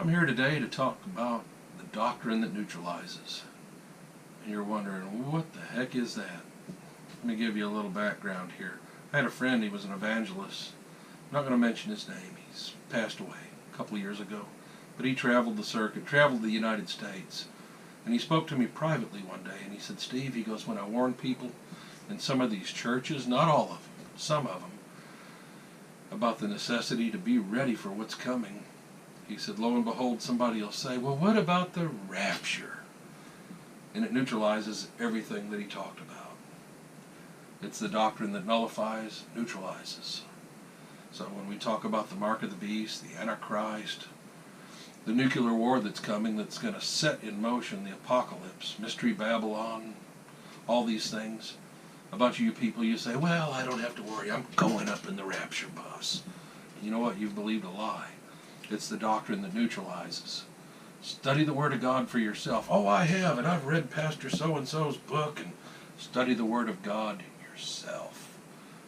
I'm here today to talk about the doctrine that neutralizes. And you're wondering, what the heck is that? Let me give you a little background here. I had a friend, he was an evangelist. I'm not going to mention his name. He's passed away a couple of years ago. But he traveled the circuit, traveled the United States. And he spoke to me privately one day, and he said, Steve, he goes, when I warn people in some of these churches, not all of them, some of them, about the necessity to be ready for what's coming, he said, lo and behold, somebody will say, well, what about the rapture? And it neutralizes everything that he talked about. It's the doctrine that nullifies, neutralizes. So when we talk about the mark of the beast, the Antichrist, the nuclear war that's coming, that's going to set in motion the apocalypse, Mystery Babylon, all these things, a bunch of you people, you say, well, I don't have to worry, I'm going up in the rapture bus. And you know what? You've believed a lie. It's the doctrine that neutralizes. Study the Word of God for yourself. Oh, I have, and I've read Pastor so-and-so's book, and study the Word of God yourself.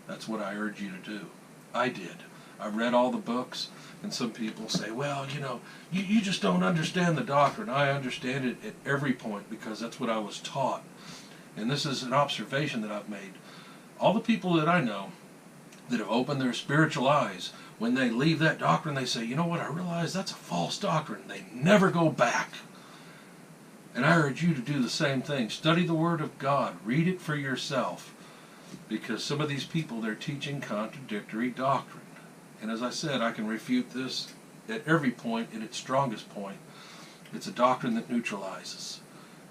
That's what I urge you to do. I did. I read all the books, and some people say, well, you know, you just don't understand the doctrine. I understand it at every point because that's what I was taught. And this is an observation that I've made. All the people that I know that have opened their spiritual eyes, when they leave that doctrine, they say, you know what, I realize that's a false doctrine. They never go back. And I urge you to do the same thing. Study the Word of God. Read it for yourself. Because some of these people, they're teaching contradictory doctrine. And as I said, I can refute this at every point, at its strongest point. It's a doctrine that neutralizes.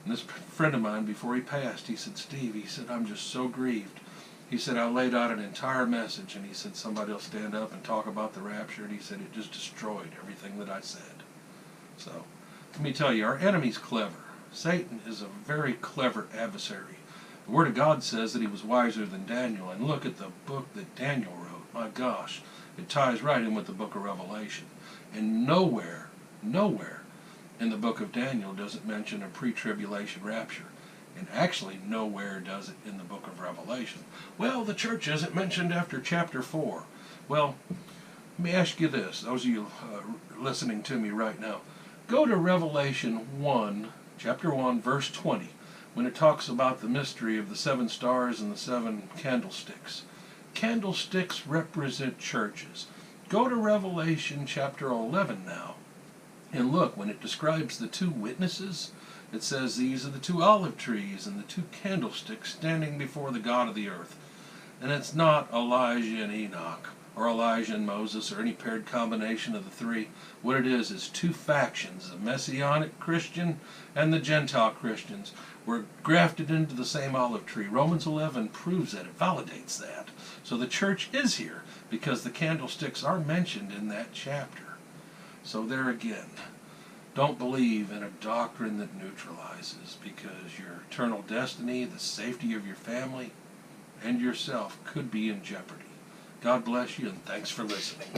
And this friend of mine, before he passed, he said, Steve, he said, I'm just so grieved. He said, I laid out an entire message, and he said, somebody will stand up and talk about the rapture, and he said, it just destroyed everything that I said. So, let me tell you, our enemy's clever. Satan is a very clever adversary. The Word of God says that he was wiser than Daniel, and look at the book that Daniel wrote. My gosh, it ties right in with the book of Revelation. And nowhere in the book of Daniel does it mention a pre-tribulation rapture. And actually, nowhere does it in the book of Revelation. Well, the church isn't mentioned after chapter 4. Well, let me ask you this, those of you listening to me right now. Go to Revelation 1, chapter 1, verse 20, when it talks about the mystery of the 7 stars and the 7 candlesticks. Candlesticks represent churches. Go to Revelation chapter 11 now, and look, when it describes the 2 witnesses, it says these are the 2 olive trees and the 2 candlesticks standing before the God of the earth. And it's not Elijah and Enoch, or Elijah and Moses, or any paired combination of the 3. What it is 2 factions, the Messianic Christian and the Gentile Christians, were grafted into the same olive tree. Romans 11 proves that, it validates that. So the church is here, because the candlesticks are mentioned in that chapter. So there again, don't believe in a doctrine that neutralizes, because your eternal destiny, the safety of your family, and yourself could be in jeopardy. God bless you, and thanks for listening.